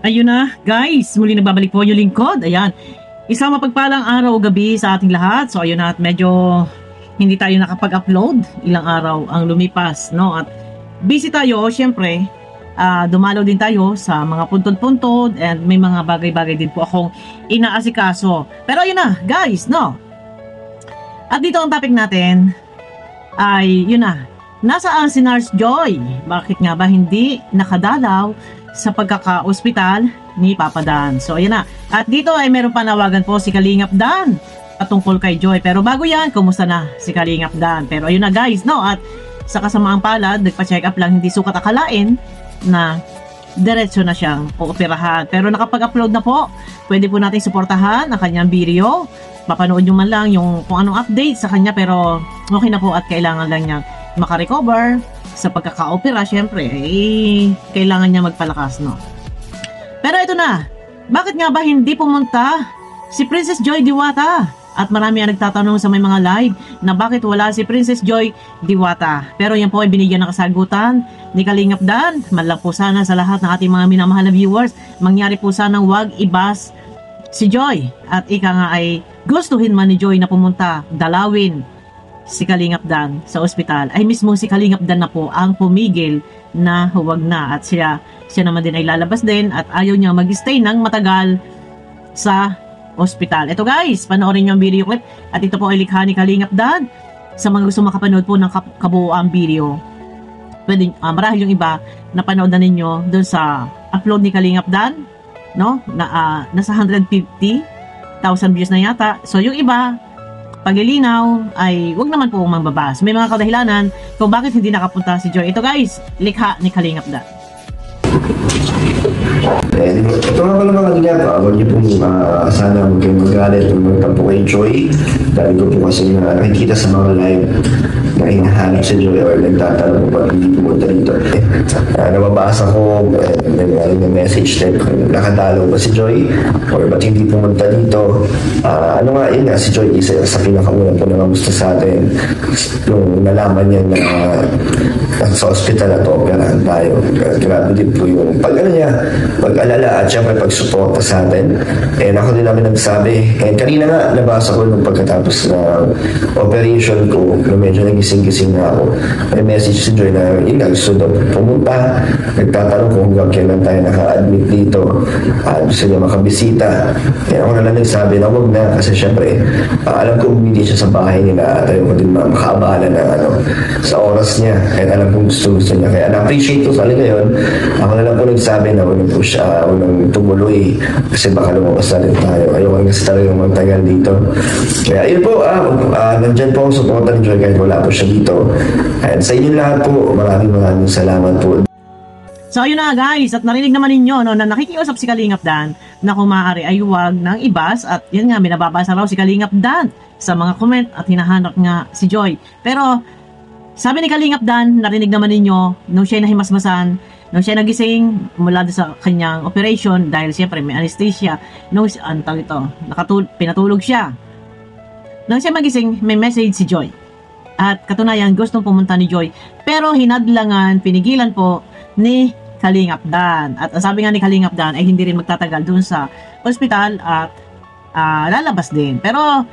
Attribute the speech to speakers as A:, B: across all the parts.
A: Ayun na, guys, muli nagbabalik po yung lingkod. Ayan, isang mapagpalang araw o gabi sa ating lahat. So ayun na, at medyo hindi tayo nakapag-upload. Ilang araw ang lumipas, no? At busy tayo, syempre. Dumalaw din tayo sa mga puntod-puntod and may mga bagay-bagay din po akong inaasikaso. Pero ayun na, guys, no? At dito ang topic natin ay, yun na, nasaan si Nurse Joy? Bakit nga ba hindi nakadalaw sa pagkaka-ospital ni Papa Dan? So ayan na. At dito ay meron panawagan po si Kalingap Dan patungkol kay Joy. Pero bago yan, kumusta na si Kalingap Dan? Pero ayun na, guys, no? At sa kasamaang palad, nagpa-check up lang, hindi sukat akalain na diretso na siyang pooperahan. Pero nakapag-upload na po. Pwede po natin suportahan ang kanyang video. Mapanood nyo man lang yung kung anong update sa kanya, pero okay na po at kailangan lang niya makarecover sa pagkaka-opera. Syempre, kailangan niya magpalakas, no? Pero ito na, bakit nga ba hindi pumunta si Princess Joy Diwata? At marami ang nagtatanong sa may mga live na bakit wala si Princess Joy Diwata. Pero yan po ay binigyan ng kasagutan ni Kalingap Dan. Man lang po sana sa lahat ng ating mga minamahal na viewers, mangyari po sanang wag ibas si Joy. At ika nga ay gustuhin man ni Joy na pumunta, dalawin si Kalingap Dan sa ospital, ay mismo si Kalingap Dan na po ang pumigil na huwag na. At siya naman din ay lalabas din at ayaw niya mag-stay ng matagal sa ospital. Ito, guys, panoorin niyo ang video clip at ito po ay likha ni Kalingap Dan. Sa mga gusto makapanood po ng kabuoang video, pwede, marahil yung iba napanood na ninyo doon sa upload ni Kalingap Dan, no? Nasa 150,000 views na yata. So yung iba, paglilinaw ay wag naman po mangbabas. May mga kadahilanan kung bakit hindi nakapunta si Joy. Ito, guys, likha ni Kalingap Dan.
B: Ito nga pala mga kalingap, huwag niyo pong sana huwag kayong magalit o magtampo kay Joy. Dahil ko po kasi nakikita sa mga live na hinahanap si Joy or nagtatanong kung hindi pumunta dito. Nababasa ko, may message din kung nakadalaw ba si Joy or ba't hindi pumunta dito. Ano nga yun si Joy, isa sa pinakaunang po na gusto sa atin nung nalaman niya na sa hospital at operahan tayo. Grabe din po yung pag-alala at syempre pag-suporta sa atin. And ako din namin nagsabi. And kanina nga, nabasa ko nung pagkatapos ng operation ko, na medyo nagising-gising na ako. May message si Joy na yun nga, gusto daw pumunta. Nagtatanong kung hanggang kailan tayo naka-admit dito. Gusto niya makabisita. And ako na lang nagsabi na huwag na kasi syempre, alam ko hindi siya sa bahay nila at ayaw ko din makaabala na sa oras niya. And alam ko gusto niya. Kaya na-appreciate ko talaga yun. Ako na lang po nagsabi na huwag po siya unang tumuloy kasi baka lumabas na rin tayo. Ayaw kasi talaga magtagal dito. Kaya yun po, nandyan po ang support ng Joy kahit wala po siya dito. And sa inyo lahat po, maraming salamat po.
A: So ayun na, guys, at narinig naman ninyo no, na nakikiusap si Kalingap Dan na kung maaari ay huwag ng ibas at yun nga, binababasa raw si Kalingap Dan sa mga comment at hinahanap nga si Joy. Pero sabi ni Kalingap Dan, narinig naman ninyo nung siya nahimasmasan, nung siya nagising mula sa kanyang operation dahil siyempre may anesthesia, nung pinatulog siya. Nung siya magising, may message si Joy. At katunayan, gustong pumunta ni Joy. Pero hinadlangan, pinigilan po ni Kalingap Dan. At sabi nga ni Kalingap Dan ay hindi rin magtatagal dun sa ospital at lalabas din. Pero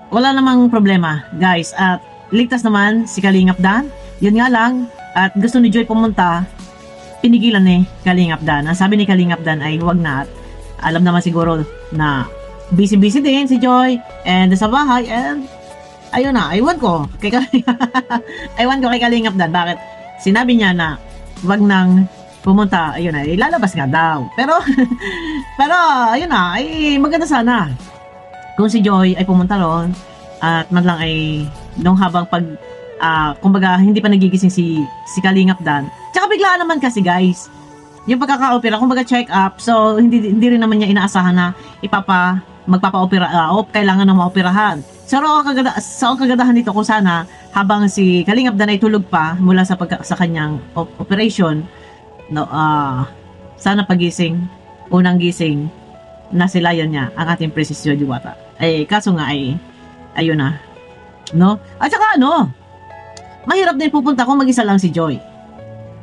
A: wala namang problema, guys. At ligtas naman si Kalingap Dan. Yun nga lang, at gusto ni Joy pumunta, pinigilan ni Kalingap Dan. Ang sabi ni Kalingap Dan ay huwag na. At alam naman siguro na busy-busy din si Joy and sa bahay, and ayun na, aywan ko kay Kalingap Dan. Bakit? Sinabi niya na huwag nang pumunta, ayun na, ilalabas nga daw. Pero ayun na, ay maganda sana kung si Joy ay pumunta ron at man lang ay nung habang kumbaga hindi pa nagigising si Kalingap Dan. Tsaka biglaan naman kasi, guys, yung pagkaka-opera, kumbaga check up, so hindi rin naman niya inaasahan na magpapa-opera o kailangan na maoperahan. So ang kagandahan dito kung sana habang si Kalingap Dan ay tulog pa mula sa kanyang operation, no, sana pagising, unang gising, nasilayan niya ang ating Princess Joy Diwata. Kaso nga ayun na, no? At saka mahirap din pupunta kung mag-isa lang si Joy.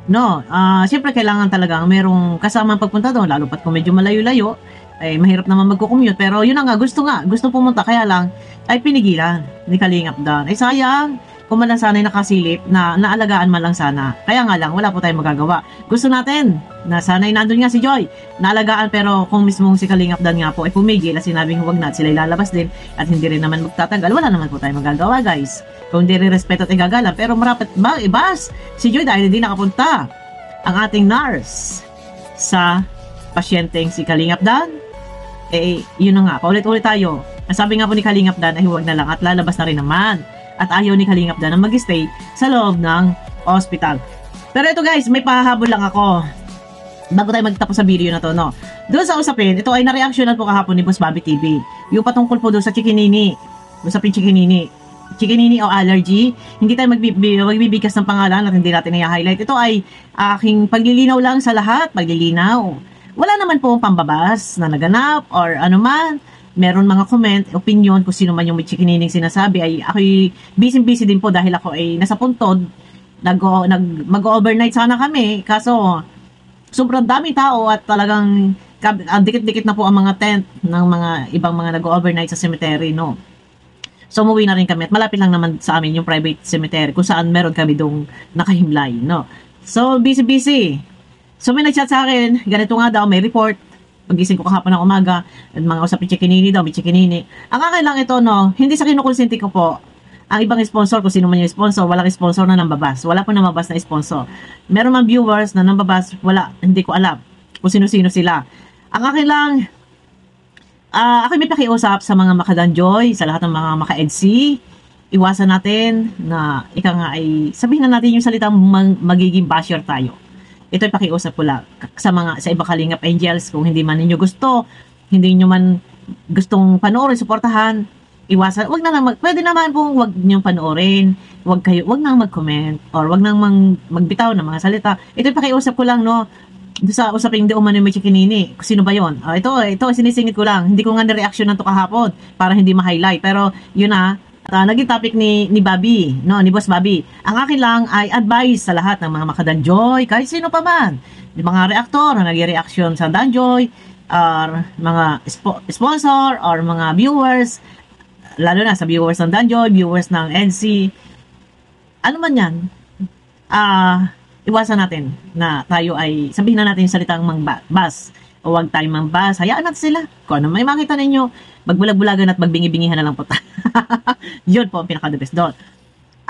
A: No, siyempre kailangan talagang merong kasamang pagpunta doon, lalo pat kung medyo malayo-layo, eh, mahirap naman magko-commute. Pero yun na gusto pumunta, kaya lang, ay pinigilan ni Kalingap Dan. Ay sayang, kung man lang sana'y nakasilip na naalagaan man lang sana. Kaya nga lang, wala po tayong magagawa. Gusto natin na sana'y nandun nga si Joy, naalagaan, pero kung mismong si Kalingap Dan nga po ay pumigil at sinabing huwag na at sila'y lalabas din at hindi rin naman magtatagal, wala naman po tayong magagawa, guys. Kung hindi rin respeto at igagalang, pero marapat ba, ibas si Joy dahil hindi nakapunta ang ating nurse sa pasyenteng si Kalingap Dan. Eh, yun na nga, paulit-ulit tayo. Ang sabi nga po ni Kalingap Dan ay huwag na lang at lalabas na rin naman. At ayaw ni Kalingap Dan na mag-stay sa loob ng hospital. Pero ito guys, may pahahabol lang ako bago tayo magtapos sa video na to, no? Doon sa usapin, ito ay na-reactionan po kahapon ni Boss Bobby TV. Yung patungkol po doon sa chikinini. Usapin chikinini. Chikinini o allergy. Hindi tayo magbibigkas ng pangalan at hindi natin i-highlight. Ito ay aking paglilinaw lang sa lahat. Paglilinaw. Wala naman po pambabas na naganap or anuman. Meron mga comment, opinion, kung sino man yung may chikinining sinasabi, ay ako'y busy din po dahil ako ay nasa puntod, mag-overnight sana kami, kaso sobrang daming tao at talagang dikit-dikit na po ang mga tent ng mga ibang mga nag-overnight sa cemetery, no. So umuwi na rin kami at malapit lang naman sa amin yung private cemetery kung saan meron kami dong nakahimlay, no. So busy. So may nag-chat sa akin, ganito nga daw, may report. Pagising ko kahapon ng umaga, at mga usapin chikinini daw, may chikinini. Ang akin lang ito, no, hindi sa kinukonsente ko po. Ang ibang sponsor, kung sino man yung sponsor, walang sponsor na nambabas. Wala po namabas na sponsor. Meron man viewers na nambabas, wala, hindi ko alam kung sino-sino sila. Ang akin lang, akin may pakiusap sa mga makadanjoy, sa lahat ng mga maka-EDC. Iwasan natin na ika nga ay, sabihin na natin yung salitang magiging basher tayo. Ito'y pakiusap ko lang sa ibang Kalingap Angels. Kung hindi man ninyo gusto, hindi nyo man gustong panoorin, suportahan, iwasan. Wag na lang pwede naman pong wag niyo panoorin. Wag nang mag-comment or wag nang magbitaw ng mga salita. Ito'y pakiusap ko lang, no. Sa usaping di umano may chikinini. Sino ba 'yon? Ito sinisingit ko lang. Hindi ko nga na-reaction na to kahapon para hindi ma-highlight. Pero yun na, naging topic ni Bobby, no, ni Boss Bobby. Ang akin lang ay advice sa lahat ng mga makadanjoy, kahit sino pa man. Yung mga reaktor na nag-reaction sa danjoy, or mga sponsor, or mga viewers, lalo na sa viewers ng danjoy, viewers ng NC, ano man yan, iwasan natin na tayo ay, sabihin na natin yung salitang mangbas, o huwag tayong mangbas, hayaan natin sila. Kung ano may makita ninyo, magbulag-bulagan at magbingi-bingihan na lang po tayo. Yun po ang pinaka-the best doon.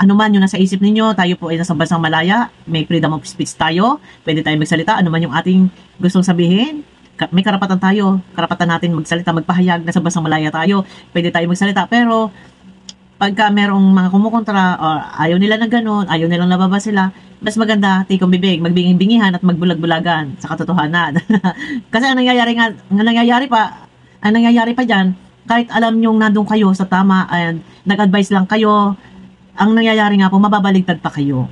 A: Ano man yung nasa isip ninyo, tayo po ay nasa bansang malaya, may freedom of speech tayo, pwede tayo magsalita, ano man yung ating gustong sabihin, may karapatan tayo, karapatan natin magsalita, magpahayag, nasa bansang malaya tayo, pwede tayo magsalita, pero pagka merong mga kumukontra or ayaw nila ng ganun, ayaw nilang nababa sila, mas maganda, tikong bibig, magbinging-bingihan at magbulag-bulagan sa katotohanan. Kasi ang nangyayari pa dyan, kahit alam nyong nandun kayo sa tama and nag-advise lang kayo, ang nangyayari nga po, mababaligtad pa kayo.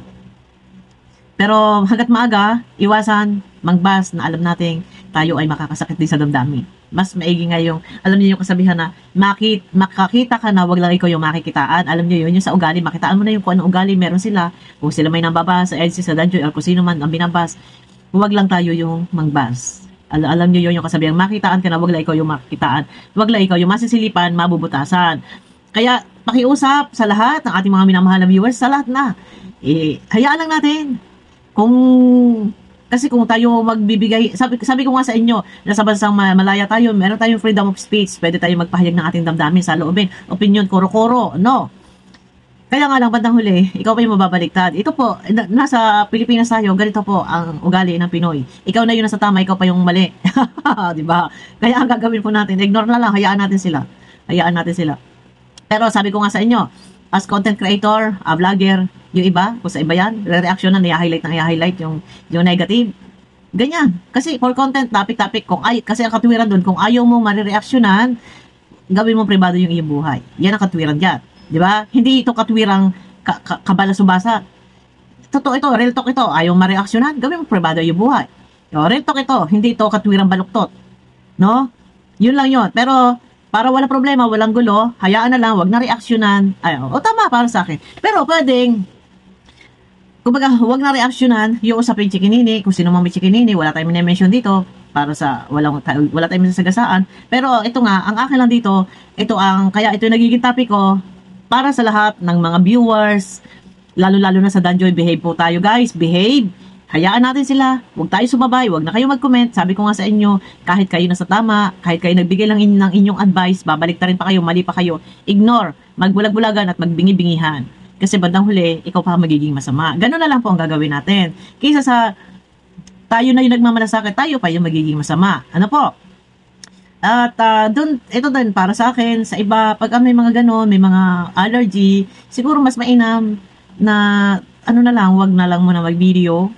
A: Pero hanggat maaga, iwasan, mangbas na alam nating tayo ay makakasakit din sa damdamin. Mas maigi nga yung, alam niyo yung kasabihan na, makakita ka na, wag lang ikaw yung makikitaan. Alam niyo yun, yung sa ugali, makitaan mo na yung kung anong ugali meron sila. Kung sila may nambabas sa EDC, sa danjoy, o kung sino man ang binabas, wag lang tayo yung mangbas. Alam niyo yun yung kasabihan, makitaan ka na, wag lang ikaw yung makikitaan. Wag lang ikaw yung masisilipan, mabubutasan. Kaya, pakiusap sa lahat ng ating mga minamahal na viewers, sa lahat na. Hayaan lang natin. Kasi kung tayo magbibigay, sabi ko nga sa inyo, nasa bansang malaya tayo, meron tayong freedom of speech, pwede tayong magpahayag ng ating damdamin sa loobin, opinion, koro-koro, no? Kaya nga lang, bandang huli, ikaw pa yung mababaliktad. Ito po, nasa Pilipinas tayo, ganito po ang ugali ng Pinoy. Ikaw na yung nasa tama, ikaw pa yung mali. Diba? Kaya ang gagawin po natin, ignore na lang, hayaan natin sila. Pero sabi ko nga sa inyo, as content creator, vlogger, yung iba, kung sa iba yan, reaction na, i-highlight yung negative. Ganyan. Kasi for content, topic, kasi ang katwiran doon, kung ayaw mo marireaksyonan, gawin mo privado yung iyong buhay. Yan ang katwiran dyan. Di ba? Hindi ito katwirang kabalasubasa. Totoo ito, real talk ito. Ayaw mareaksyonan, gawin mo privado yung buhay. Real talk ito, hindi ito katwirang baluktot. No? Yun lang yun. Pero, para walang problema, walang gulo, hayaan na lang, wag na reaksyonan. Tama para sa akin. Pero pwedeng, kumbaga, huwag na reaksyonan yung usapin chikinini. Kung sino mang may chikinini, wala tayong mention dito para sa wala tayong sagasaan. Pero ito nga, ang akin lang dito, kaya ito yung nagiging topic ko para sa lahat ng mga viewers, lalo-lalo na sa Danjoy. Behave po tayo, guys. Behave. Hayaan natin sila. Huwag tayo sumabay. Huwag na kayo mag-comment. Sabi ko nga sa inyo, kahit kayo nasa tama, kahit kayo nagbigay lang ng inyong advice, babalik ta rin pa kayo, mali pa kayo. Ignore, magbulag-bulagan at magbingi-bingihan. Kasi bandang huli, ikaw pa magiging masama. Ganun na lang po ang gagawin natin. Kaysa sa tayo na yung nagmamalasakit, tayo pa yung magiging masama. Ano po? At ito din para sa akin, sa iba, pag may mga ganon, may mga allergy, siguro mas mainam na na lang, wag na lang muna mag-video.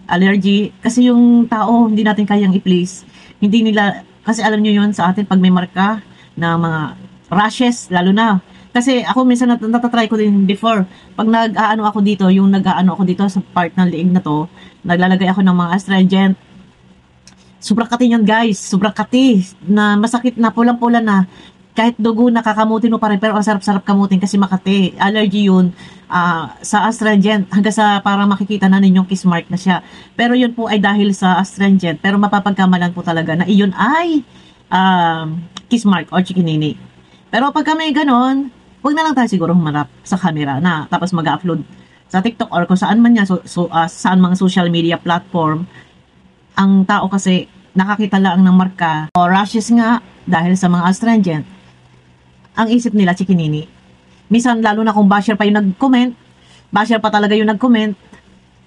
A: Allergy, kasi yung tao, hindi natin kayang i-please. Hindi nila, kasi alam nyo yun sa atin, pag may marka na mga rashes, lalo na, kasi ako minsan natatry ko din before. Pag nag-aano ako dito, yung nag-aano ako dito sa part ng liig na to, naglalagay ako ng mga astringent. Sobrang kati yun, guys. Sobrang kati. Na masakit na, pulang-pula na. Kahit dugo, nakakamutin mo pa rin. Pero ang sarap-sarap kamutin kasi makati. Allergy yun sa astringent. Hanggang sa para makikita na ninyong kiss mark na siya. Pero yun po ay dahil sa astringent. Pero mapapagkamalan po talaga na iyon ay kiss mark or chikinini. Pero pag may ganon, huwag na lang tayo siguro humarap sa camera na tapos mag-upload sa TikTok or kung saan man niya, saan mga social media platform. Ang tao kasi nakakita lang ng marka o rashes nga dahil sa mga astringent. Ang isip nila chikinini. Minsan lalo na kung basher pa yung nag-comment, basher pa talaga yung nag-comment,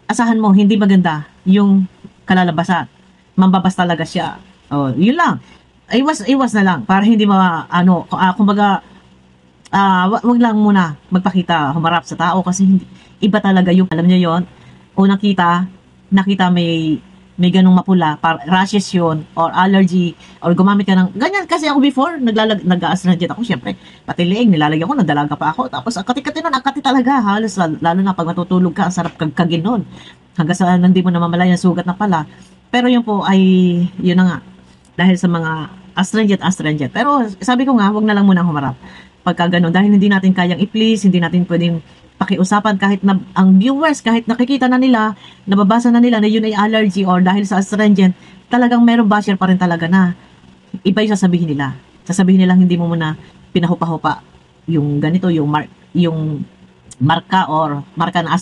A: asahan mo hindi maganda yung kalalabasan. Mambabas talaga siya. Oh, yun lang. Iwas na lang para hindi kumbaga wag lang muna magpakita, humarap sa tao kasi hindi, iba talaga yung, alam niyo yon, o nakita may ganong mapula, rashes yun, or allergy, or gumamit ka ng, ganyan kasi ako before, nag-a-astringent ako, syempre, pati leeg, nilalagyan ko, nagdalaga pa ako, tapos ang kati-kati nun, ang kati talaga, halos, lalo na pag matutulog ka, ang sarap kagin nun, hanggang sa hindi mo na mamalaya, sugat na pala, pero yun po ay, yun na nga, dahil sa mga astringent, pero sabi ko nga, wag na lang muna humarap, pagka ganun, dahil hindi natin kayang i-please, hindi natin pwedeng pakiusapan kahit na ang viewers, kahit nakikita na nila, nababasa na nila na yun ay allergy or dahil sa astringent, talagang meron basher pa rin talaga na iba yung sasabihin nila. Sasabihin nila hindi mo muna pinahupa-hupa yung ganito, yung marka or marka ng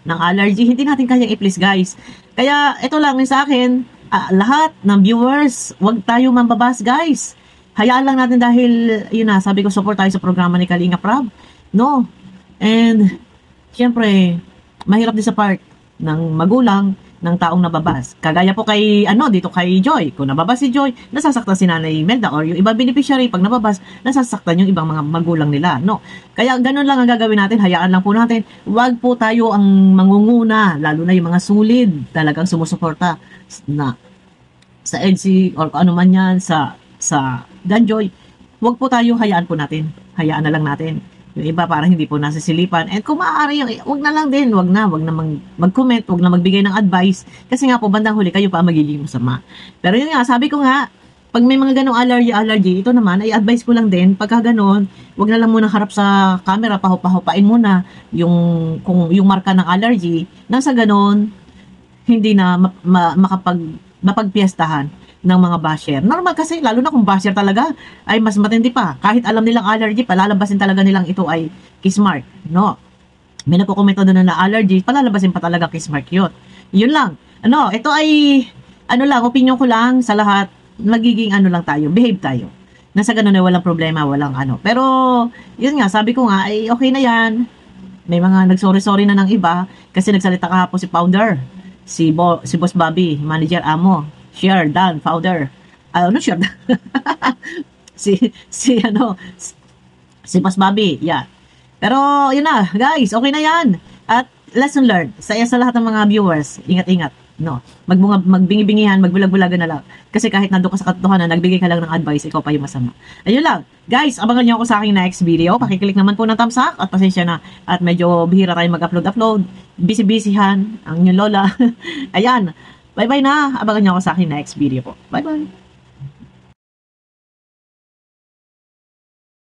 A: allergy, hindi natin kayang i-please, guys. Kaya ito lang sa akin, lahat ng viewers, wag tayo mambabas, guys. Hayaan lang natin dahil, yun na, sabi ko, support tayo sa programa ni Kalinga Prab. No. And, syempre, mahirap din sa part ng magulang ng taong nababas. Kagaya po kay, dito kay Joy. Kung nababas si Joy, nasasaktan si Nanay Melda or yung ibang beneficiary, pag nababas, nasasaktan yung ibang mga magulang nila. No. Kaya ganun lang ang gagawin natin. Hayaan lang po natin. Huwag po tayo ang mangunguna, lalo na yung mga sulid, talagang sumusuporta na sa EDC or ano man yan, sa Danjoy, huwag po tayo, hayaan po natin. Hayaan na lang natin. Yung iba para hindi po nasisilipan. And kung maaari, huwag na lang din, huwag na mag-comment, huwag na magbigay ng advice. Kasi nga po, bandang huli, kayo pa magiging masama. Pero yun nga, sabi ko nga, pag may mga ganong allergy, ito naman, ay advice ko lang din, pagka ganon, huwag na lang muna harap sa camera, pahupain muna yung marka ng allergy, nang sa ganon, hindi na mapagpiestahan ng mga basher. Normal kasi, lalo na kung basher talaga, ay mas matindi pa. Kahit alam nilang allergy, palalabasin talaga nilang ito ay kiss mark. No? May nagkukomento doon na allergy, palalabasin pa talaga kiss mark yun. Yun lang. Ito ay, opinion ko lang sa lahat, magiging lang tayo, behave tayo. Nasa ganun na walang problema, walang Pero, yun nga, sabi ko nga, ay okay na yan. May mga nagsorry-sorry na ng iba, kasi nagsalita kahapon si founder, si Boss Bobby, manager Amo, share Dan, founder. Share Dan? si Boss Bobby, yeah. Pero, yun na, guys, okay na yan. At, lesson learned. Sa lahat ng mga viewers, ingat-ingat. No, magbingi-bingihan, magbulag-bulagan na lang. Kasi kahit nandun ka sa katotohanan, nagbigay ka lang ng advice, ikaw pa yung masama. Ayun lang. Guys, abangan niyo ako sa aking next video. Pakiclick naman po ng thumbs up at pasensya na. At medyo bihira tayo mag-upload. Busy-busyhan ang inyong lola. Ayan. Bye-bye na. Abangan niyo ako sa aking next video po. Bye-bye.